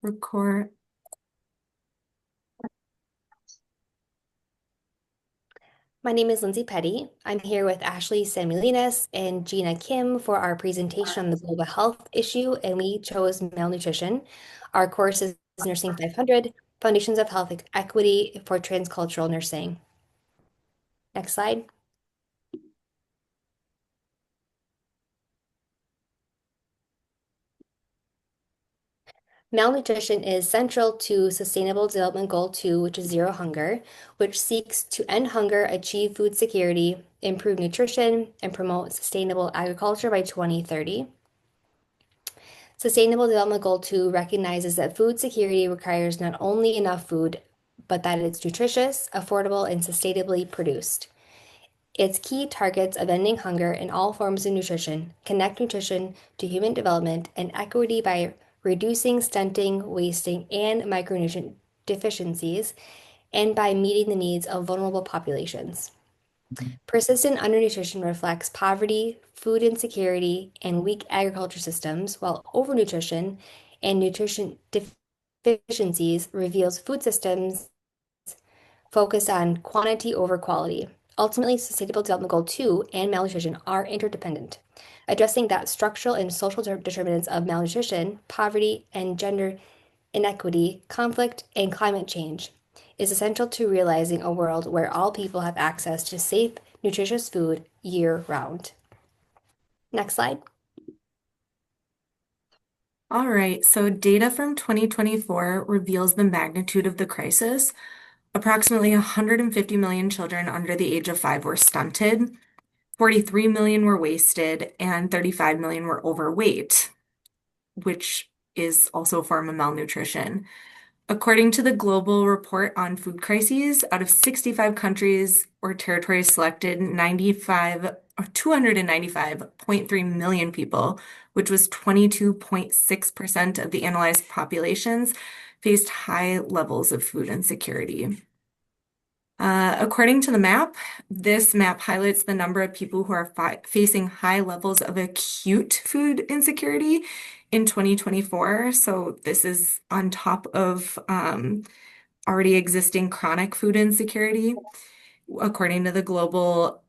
record. My name is Lindsay Petty. I'm here with Ashley Samuelinas and Gina Kim for our presentation on the global health issue, and we chose malnutrition. Our course is Nursing 500, Foundations of Health Equity for Transcultural Nursing. Next slide. Malnutrition is central to Sustainable Development Goal 2, which is zero hunger, which seeks to end hunger, achieve food security, improve nutrition, and promote sustainable agriculture by 2030. Sustainable Development Goal 2 recognizes that food security requires not only enough food, but that it's nutritious, affordable, and sustainably produced. Its key targets of ending hunger in all forms of nutrition connect nutrition to human development and equity by reducing stunting, wasting, and micronutrient deficiencies, and by meeting the needs of vulnerable populations. Persistent undernutrition reflects poverty, food insecurity, and weak agriculture systems, while overnutrition and nutrition deficiencies reveals food systems focused on quantity over quality. Ultimately, Sustainable Development Goal 2 and malnutrition are interdependent. Addressing that structural and social determinants of malnutrition, poverty, and gender inequity, conflict, and climate change is essential to realizing a world where all people have access to safe, nutritious food year round. Next slide. All right, so data from 2024 reveals the magnitude of the crisis. Approximately 150 million children under the age of 5 were stunted, 43 million were wasted, and 35 million were overweight, which is also a form of malnutrition. According to the Global Report on Food Crises, out of 65 countries or territories selected, 295.3 million people, which was 22.6% of the analyzed populations, faced high levels of food insecurity. According to the map, this map highlights the number of people who are facing high levels of acute food insecurity in 2024. So this is on top of already existing chronic food insecurity, according to the Global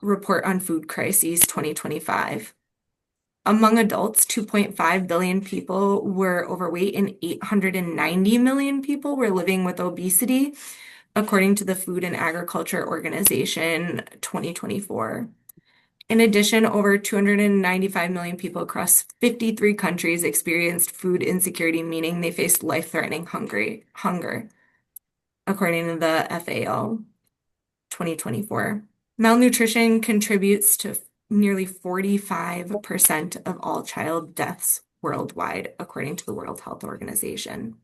Report on Food Crises 2025. Among adults, 2.5 billion people were overweight and 890 million people were living with obesity, according to the Food and Agriculture Organization 2024. In addition, over 295 million people across 53 countries experienced food insecurity, meaning they faced life-threatening hunger, according to the FAO 2024. Malnutrition contributes to nearly 45% of all child deaths worldwide, according to the World Health Organization.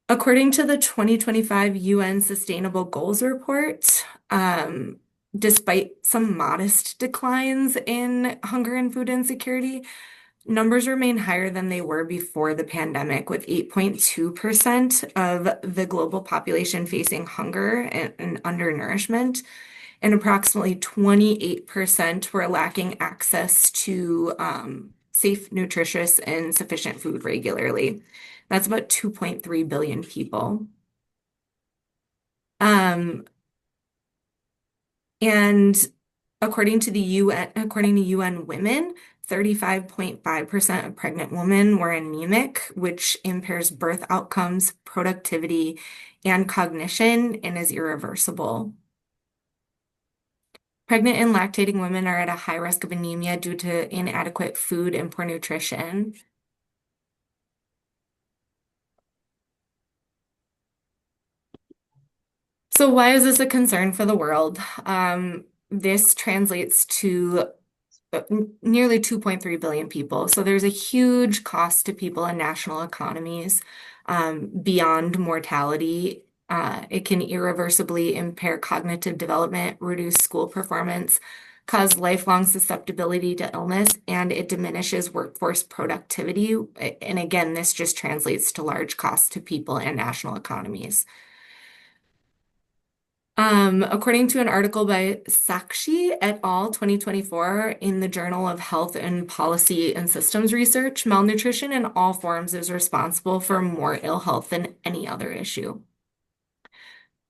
According to the 2025 UN Sustainable Goals Report, despite some modest declines in hunger and food insecurity, numbers remain higher than they were before the pandemic, with 8.2% of the global population facing hunger and undernourishment, and approximately 28% were lacking access to safe, nutritious, and sufficient food regularly. That's about 2.3 billion people. And according to UN Women, 35.5% of pregnant women were anemic, which impairs birth outcomes, productivity, and cognition, and is irreversible. Pregnant and lactating women are at a high risk of anemia due to inadequate food and poor nutrition. So why is this a concern for the world? This translates to nearly 2.3 billion people. So there's a huge cost to people and national economies beyond mortality. It can irreversibly impair cognitive development, reduce school performance, cause lifelong susceptibility to illness, and it diminishes workforce productivity. And again, this just translates to large costs to people and national economies. According to an article by Sakshi et al. 2024 in the Journal of Health and Policy and Systems Research, malnutrition in all forms is responsible for more ill health than any other issue.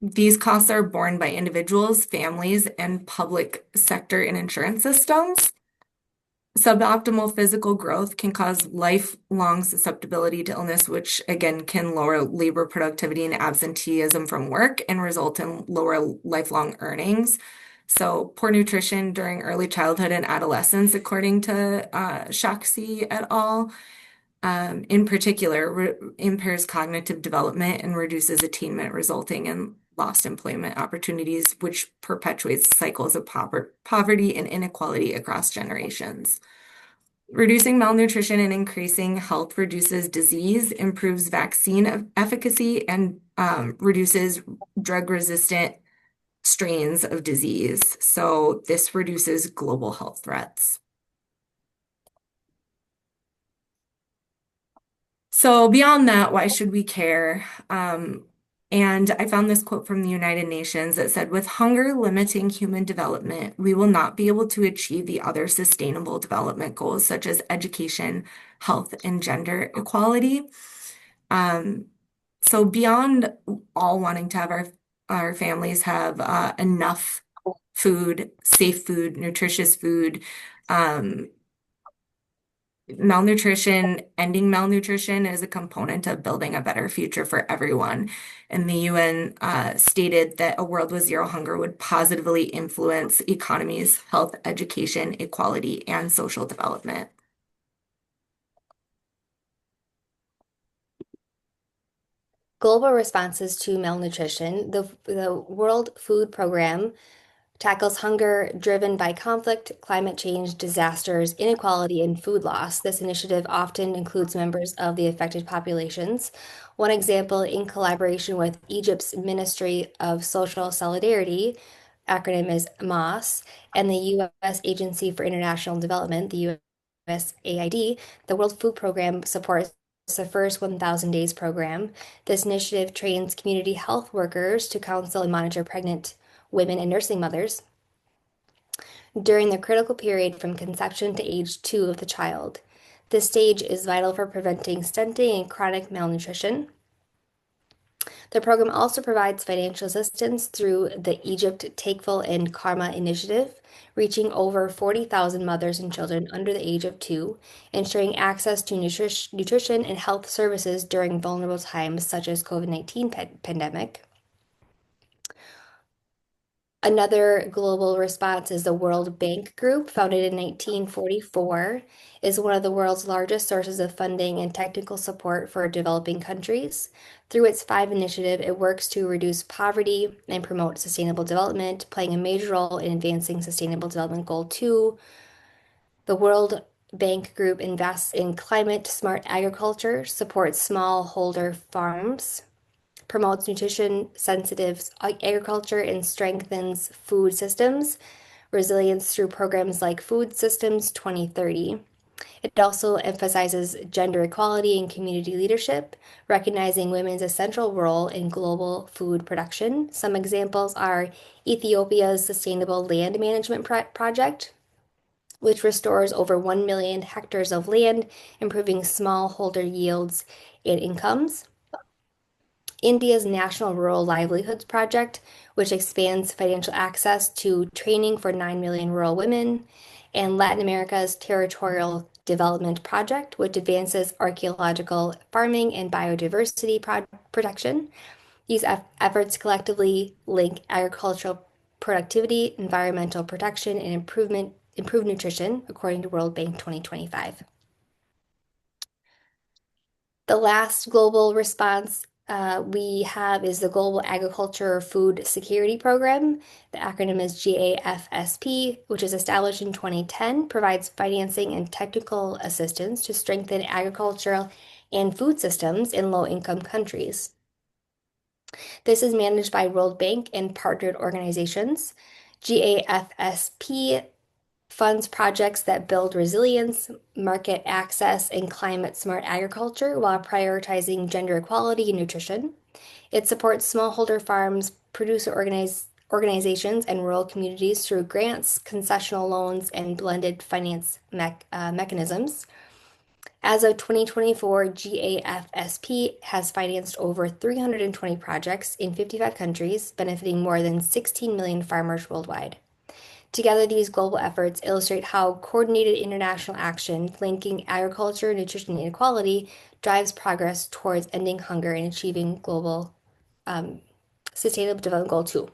These costs are borne by individuals, families, and public sector and insurance systems. Suboptimal physical growth can cause lifelong susceptibility to illness, which again can lower labor productivity and absenteeism from work and result in lower lifelong earnings. So, poor nutrition during early childhood and adolescence, according to Shaxi et al., in particular, impairs cognitive development and reduces attainment, resulting in lost employment opportunities, which perpetuates cycles of poverty and inequality across generations. Reducing malnutrition and increasing health reduces disease, improves vaccine efficacy, and reduces drug-resistant strains of disease. So this reduces global health threats. So beyond that, why should we care? And I found this quote from the United Nations that said, with hunger limiting human development, we will not be able to achieve the other sustainable development goals, such as education, health, and gender equality. So beyond all wanting to have our families have enough food, safe food, nutritious food, ending malnutrition is a component of building a better future for everyone. And the UN stated that a world with zero hunger would positively influence economies, health, education, equality, and social development. Global responses to malnutrition. The World Food Program tackles hunger driven by conflict, climate change, disasters, inequality, and food loss. This initiative often includes members of the affected populations. One example, in collaboration with Egypt's Ministry of Social Solidarity, acronym is MOS, and the U.S. Agency for International Development, the USAID, the World Food Program supports the first 1,000 Days program. This initiative trains community health workers to counsel and monitor pregnant women and nursing mothers during the critical period from conception to age 2 of the child. This stage is vital for preventing stunting and chronic malnutrition. The program also provides financial assistance through the Egypt Takeful and Karma initiative, reaching over 40,000 mothers and children under the age of 2, ensuring access to nutrition and health services during vulnerable times such as COVID-19 pandemic. Another global response is the World Bank Group, founded in 1944, is one of the world's largest sources of funding and technical support for developing countries. Through its 5 initiative, it works to reduce poverty and promote sustainable development, playing a major role in advancing Sustainable Development Goal 2. The World Bank Group invests in climate smart agriculture, supports smallholder farms, promotes nutrition sensitive agriculture, and strengthens food systems resilience through programs like Food Systems 2030. It also emphasizes gender equality and community leadership, recognizing women's essential role in global food production. Some examples are Ethiopia's Sustainable Land Management Project, which restores over 1 million hectares of land, improving smallholder yields and incomes. India's National Rural Livelihoods Project, which expands financial access to training for 9 million rural women, and Latin America's Territorial Development Project, which advances archaeological farming and biodiversity protection. These efforts collectively link agricultural productivity, environmental protection, and improved nutrition, according to World Bank 2025. The last global response we have is the Global Agriculture Food Security Program. The acronym is GAFSP, which is established in 2010, provides financing and technical assistance to strengthen agricultural and food systems in low-income countries. This is managed by World Bank and partnered organizations. GAFSP funds projects that build resilience, market access, and climate smart agriculture while prioritizing gender equality and nutrition. It supports smallholder farms, producer organizations and rural communities through grants, concessional loans, and blended finance mechanisms. As of 2024, GAFSP has financed over 320 projects in 55 countries, benefiting more than 16 million farmers worldwide. Together, these global efforts illustrate how coordinated international action linking agriculture, nutrition, and inequality drives progress towards ending hunger and achieving global Sustainable Development Goal 2.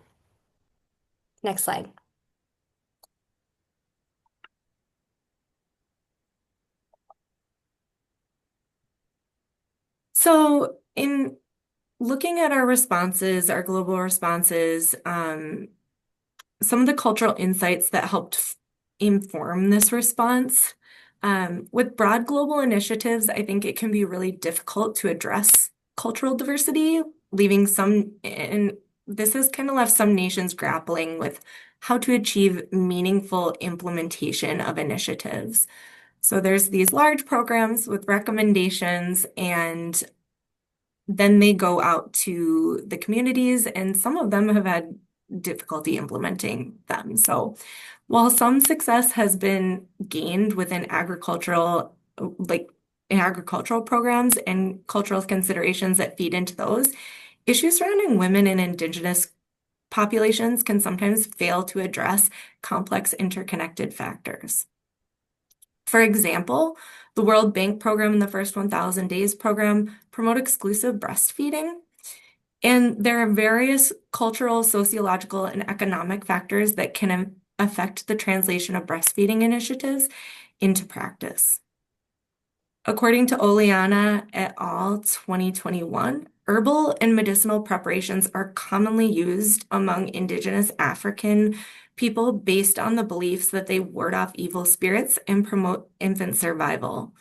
Next slide. So, in looking at our responses, our global responses, some of the cultural insights that helped inform this response, with broad global initiatives, I think it can be really difficult to address cultural diversity, leaving some, and this has kind of left some nations grappling with how to achieve meaningful implementation of initiatives. So there's these large programs with recommendations, and then they go out to the communities, and some of them have had difficulty implementing them. So while some success has been gained within agricultural programs and cultural considerations that feed into those, issues surrounding women and indigenous populations can sometimes fail to address complex interconnected factors. For example, the World Bank program and the First 1,000 Days program promote exclusive breastfeeding. And there are various cultural, sociological, and economic factors that can affect the translation of breastfeeding initiatives into practice. According to Oleana et al. 2021, herbal and medicinal preparations are commonly used among indigenous African people based on the beliefs that they ward off evil spirits and promote infant survival.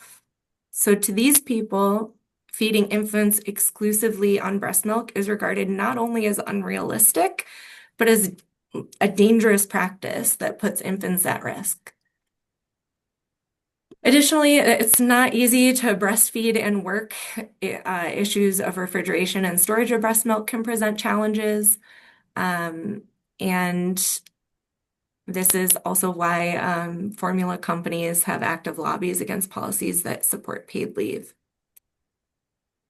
So to these people, feeding infants exclusively on breast milk is regarded not only as unrealistic, but as a dangerous practice that puts infants at risk. Additionally, it's not easy to breastfeed and work. Issues of refrigeration and storage of breast milk can present challenges. And this is also why formula companies have active lobbies against policies that support paid leave.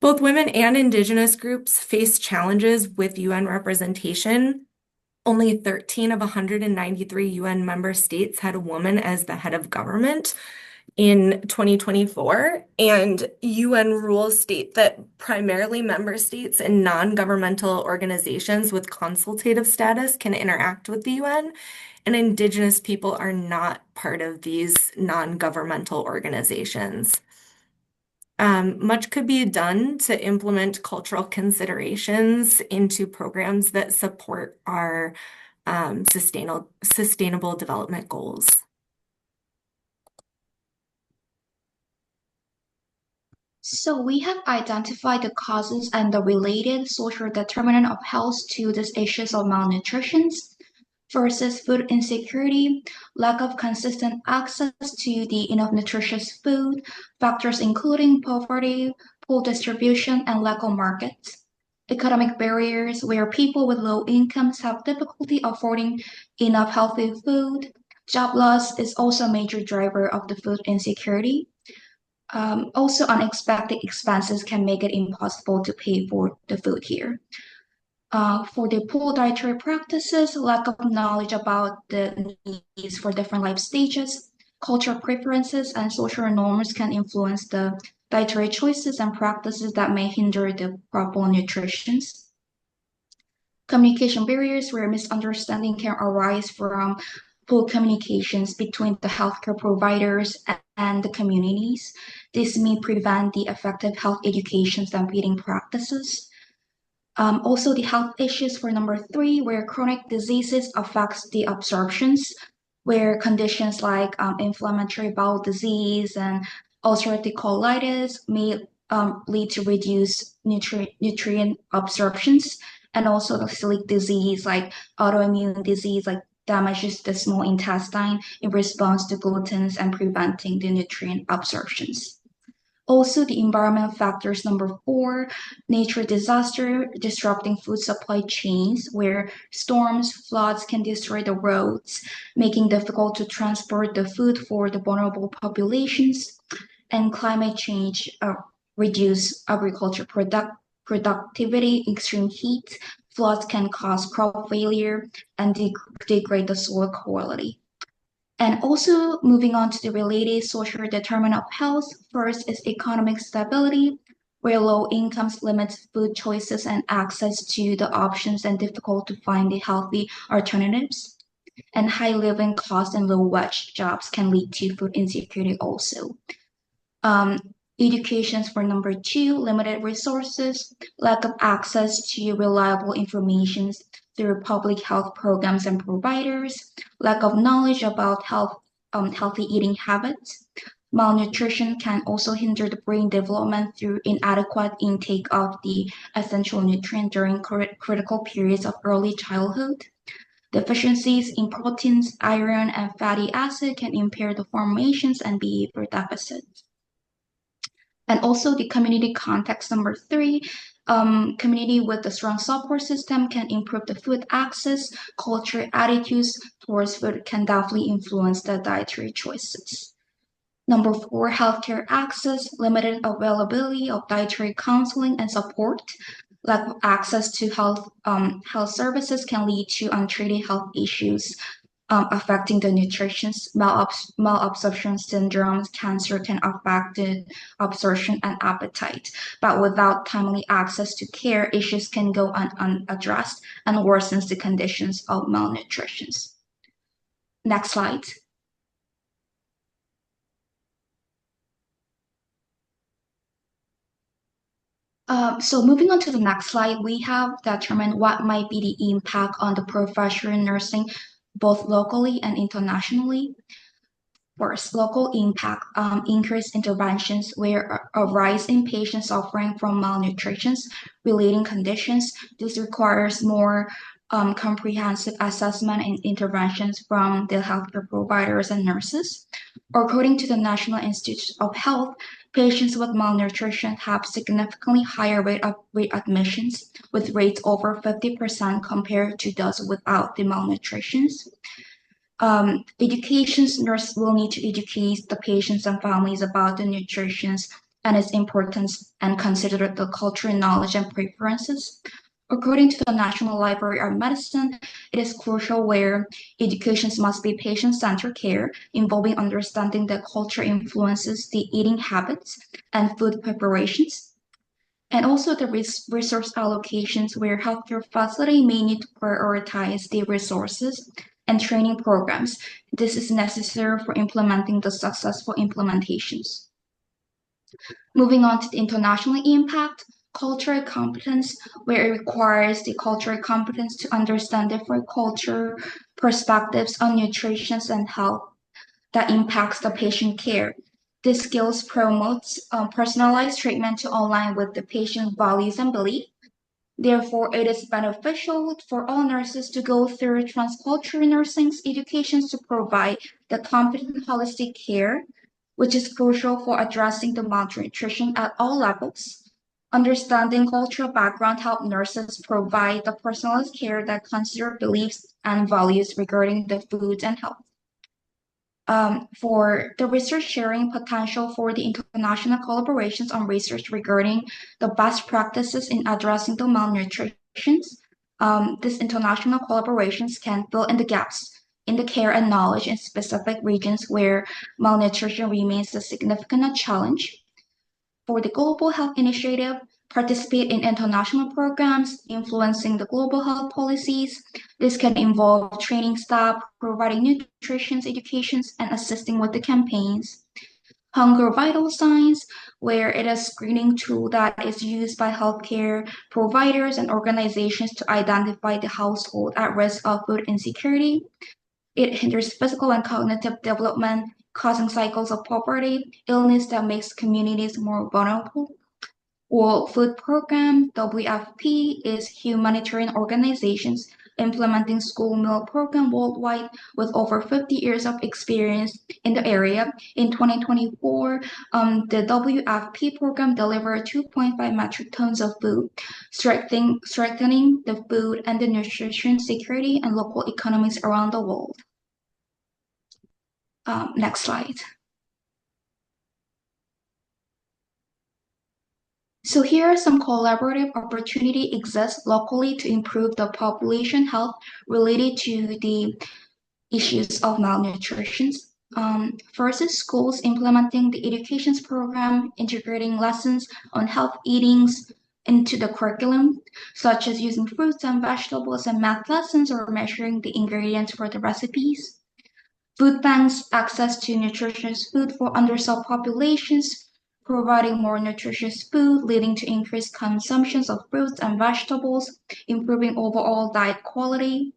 Both women and indigenous groups face challenges with UN representation. Only 13 of 193 UN member states had a woman as the head of government in 2024, and UN rules state that primarily member states and non-governmental organizations with consultative status can interact with the UN, and Indigenous people are not part of these non-governmental organizations. Much could be done to implement cultural considerations into programs that support our sustainable development goals. So we have identified the causes and the related social determinant of health to these issues of malnutrition versus food insecurity, lack of consistent access to the enough nutritious food, factors including poverty, poor distribution, and lack of markets. Economic barriers where people with low incomes have difficulty affording enough healthy food. Job loss is also a major driver of the food insecurity. Also, unexpected expenses can make it impossible to pay for the food here. For the poor dietary practices, lack of knowledge about the needs for different life stages, cultural preferences, and social norms can influence the dietary choices and practices that may hinder the proper nutrition. Communication barriers where misunderstanding can arise from poor communications between the healthcare providers and the communities. This may prevent the effective health education and feeding practices. Also, the health issues for number 3, where chronic diseases affects the absorptions, where conditions like inflammatory bowel disease and ulcerative colitis may lead to reduced nutrient absorptions, and also the celiac disease, like autoimmune disease, like damages the small intestine in response to glutens and preventing the nutrient absorptions. Also, the environment factors number 4, nature disaster disrupting food supply chains where storms, floods can destroy the roads, making difficult to transport the food for the vulnerable populations, and climate change reduce agriculture productivity, extreme heat, floods can cause crop failure and degrade the soil quality. And also moving on to the related social determinant of health, first is economic stability, where low incomes limit food choices and access to the options and difficult to find the healthy alternatives. And high living costs and low wage jobs can lead to food insecurity also. Um, Education for number 2, limited resources, lack of access to reliable information through public health programs and providers, lack of knowledge about healthy eating habits. Malnutrition can also hinder the brain development through inadequate intake of the essential nutrient during critical periods of early childhood. Deficiencies in proteins, iron, and fatty acid can impair the formations and behavior deficits. And also the community context number 3, community with a strong support system can improve the food access, culture attitudes towards food can definitely influence the dietary choices. Number 4, healthcare access, limited availability of dietary counseling and support. Lack of access to health services can lead to untreated health issues affecting the nutrition. Malabsorption syndrome, cancer can affect the absorption and appetite. But without timely access to care, issues can go unaddressed and worsens the conditions of malnutrition. Next slide. So moving on to the next slide, we have determined what might be the impact on the professional nursing, both locally and internationally. First, local impact, increased interventions where a rise in patients suffering from malnutrition relating conditions. This requires more comprehensive assessment and interventions from the healthcare providers and nurses. According to the National Institute of Health, patients with malnutrition have significantly higher rate of readmissions, with rates over 50% compared to those without the malnutrition. Education's nurse will need to educate the patients and families about the nutrition and its importance and consider the cultural knowledge and preferences. According to the National Library of Medicine, it is crucial where education must be patient-centered care, involving understanding that culture influences the eating habits and food preparations. And also the resource allocations where healthcare facility may need to prioritize the resources and training programs. This is necessary for implementing the successful implementations. Moving on to the international impact, cultural competence, where it requires the cultural competence to understand different culture perspectives on nutrition and health that impacts the patient care. These skills promotes personalized treatment to align with the patient values and beliefs. Therefore, it is beneficial for all nurses to go through transcultural nursing education to provide the competent holistic care, which is crucial for addressing the malnutrition at all levels. Understanding cultural background help nurses provide the personalized care that consider beliefs and values regarding the food and health. For the research sharing potential for the international collaborations on research regarding the best practices in addressing the malnutrition. These international collaborations can fill in the gaps in the care and knowledge in specific regions where malnutrition remains a significant challenge. For the Global Health Initiative, participate in international programs influencing the global health policies. This can involve training staff, providing nutrition educations, and assisting with the campaigns. Hunger Vital Signs, where it is a screening tool that is used by healthcare providers and organizations to identify the household at risk of food insecurity. It hinders physical and cognitive development, causing cycles of poverty, illness that makes communities more vulnerable. World Food Program, WFP, is humanitarian organizations implementing school meal program worldwide with over 50 years of experience in the area. In 2024, the WFP program delivered 2.5 metric tons of food, strengthening the food and the nutrition security and local economies around the world. Next slide. So here are some collaborative opportunity exists locally to improve the population health related to the issues of malnutrition. First is schools implementing the educations program, integrating lessons on health eatings into the curriculum, such as using fruits and vegetables and math lessons or measuring the ingredients for the recipes. Food banks access to nutritious food for underserved populations, providing more nutritious food, leading to increased consumptions of fruits and vegetables, improving overall diet quality.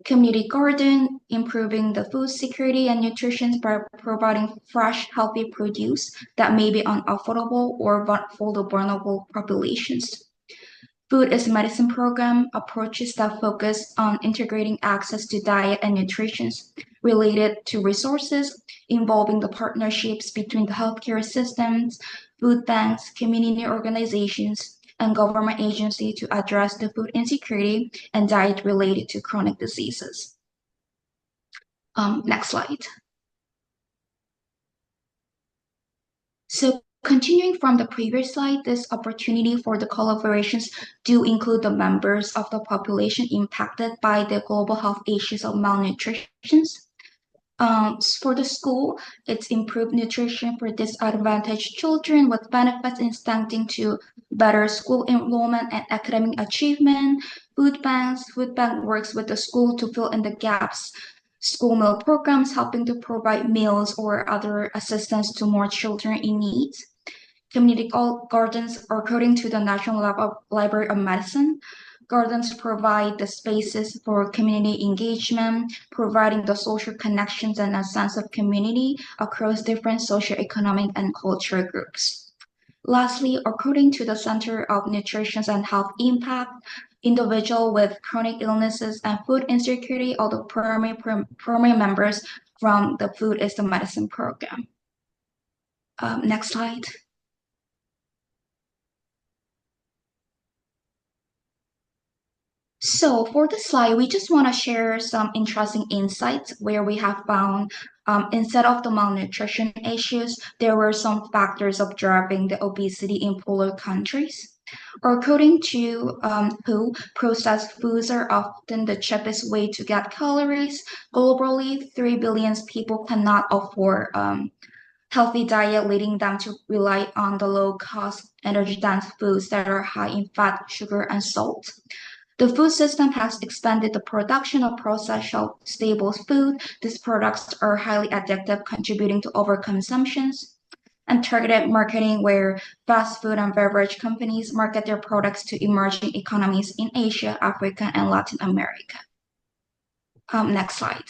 Community garden, improving the food security and nutrition by providing fresh, healthy produce that may be unaffordable or for the vulnerable populations. Food is Medicine program approaches that focus on integrating access to diet and nutrition related to resources, involving the partnerships between the healthcare systems, food banks, community organizations, and government agencies to address the food insecurity and diet related to chronic diseases. Next slide. So continuing from the previous slide, this opportunity for the collaborations do include the members of the population impacted by the global health issues of malnutrition. For the school, it's improved nutrition for disadvantaged children with benefits extending to better school enrollment and academic achievement. Food bank works with the school to fill in the gaps. School meal programs helping to provide meals or other assistance to more children in need. Community gardens, according to the National Library of Medicine, gardens provide the spaces for community engagement, providing the social connections and a sense of community across different socioeconomic and cultural groups. Lastly, according to the Center of Nutrition and Health Impact, individuals with chronic illnesses and food insecurity are the primary members from the Food is the Medicine program. Next slide. So for the slide, we just want to share some interesting insights where we have found instead of the malnutrition issues, there were some factors of driving the obesity in poorer countries. According to WHO, processed foods are often the cheapest way to get calories. Globally, 3 billion people cannot afford healthy diet, leading them to rely on the low-cost, energy-dense foods that are high in fat, sugar, and salt. The food system has expanded the production of processed shelf-stable food. These products are highly addictive, contributing to overconsumptions. And targeted marketing, where fast food and beverage companies market their products to emerging economies in Asia, Africa, and Latin America. Next slide.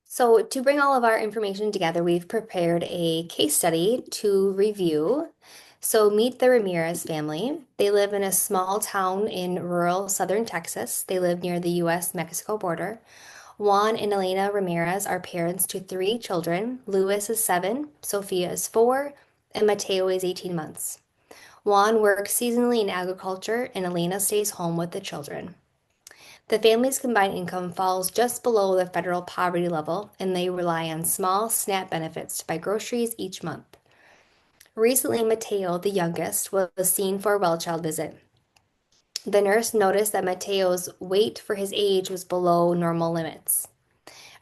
So to bring all of our information together, we've prepared a case study to review. So meet the Ramirez family. They live in a small town in rural southern Texas. They live near the U.S.-Mexico border. Juan and Elena Ramirez are parents to 3 children. Luis is 7, Sophia is 4, and Mateo is 18 months. Juan works seasonally in agriculture, and Elena stays home with the children. The family's combined income falls just below the federal poverty level, and they rely on small SNAP benefits to buy groceries each month. Recently, Mateo, the youngest, was seen for a well child visit. The nurse noticed that Mateo's weight for his age was below normal limits.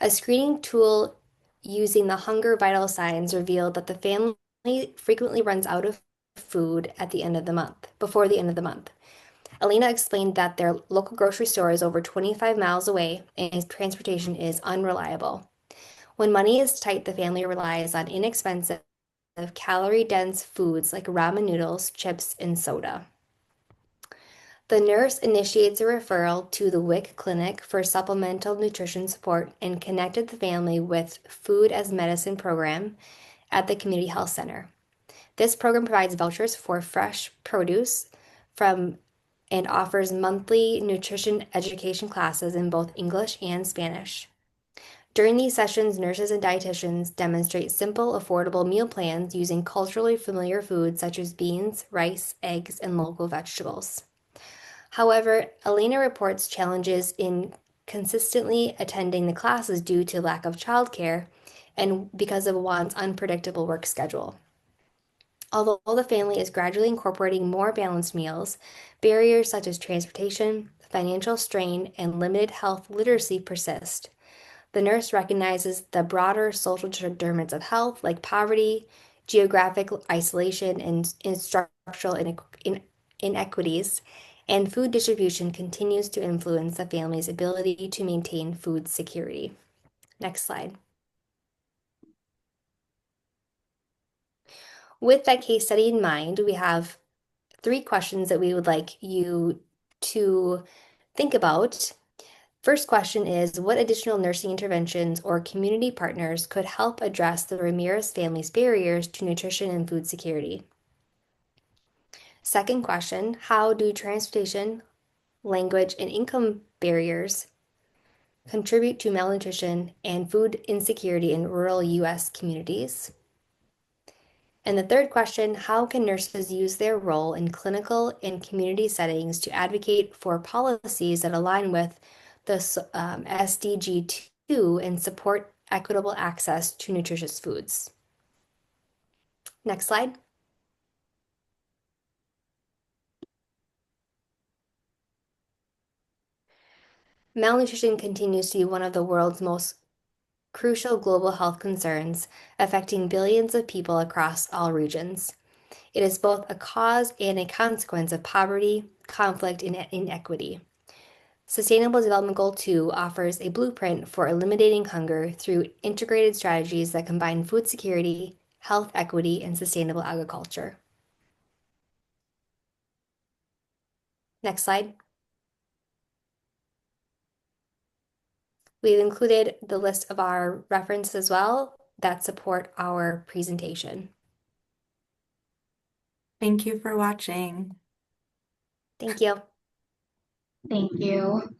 A screening tool using the hunger vital signs revealed that the family frequently runs out of food at the end of the month, before the end of the month. Alina explained that their local grocery store is over 25 miles away and his transportation is unreliable. When money is tight, the family relies on inexpensive, calorie-dense foods like ramen noodles, chips, and soda. The nurse initiates a referral to the WIC clinic for supplemental nutrition support and connected the family with Food as Medicine program at the community health center. This program provides vouchers for fresh produce from and offers monthly nutrition education classes in both English and Spanish. During these sessions, nurses and dietitians demonstrate simple, affordable meal plans using culturally familiar foods such as beans, rice, eggs, and local vegetables. However, Elena reports challenges in consistently attending the classes due to lack of childcare and because of Juan's unpredictable work schedule. Although the family is gradually incorporating more balanced meals, barriers such as transportation, financial strain, and limited health literacy persist. The nurse recognizes the broader social determinants of health, like poverty, geographic isolation, and structural inequities, and food distribution continues to influence the family's ability to maintain food security. Next slide. With that case study in mind, we have 3 questions that we would like you to think about. First question is, what additional nursing interventions or community partners could help address the Ramirez family's barriers to nutrition and food security? Second question, how do transportation, language, and income barriers contribute to malnutrition and food insecurity in rural U.S. communities? And the third question, how can nurses use their role in clinical and community settings to advocate for policies that align with the SDG 2 and support equitable access to nutritious foods? Next slide. Malnutrition continues to be one of the world's most crucial global health concerns, affecting billions of people across all regions. It is both a cause and a consequence of poverty, conflict, and inequity. Sustainable Development Goal 2 offers a blueprint for eliminating hunger through integrated strategies that combine food security, health equity, and sustainable agriculture. Next slide. We've included the list of our references as well that support our presentation. Thank you for watching. Thank you. Thank you.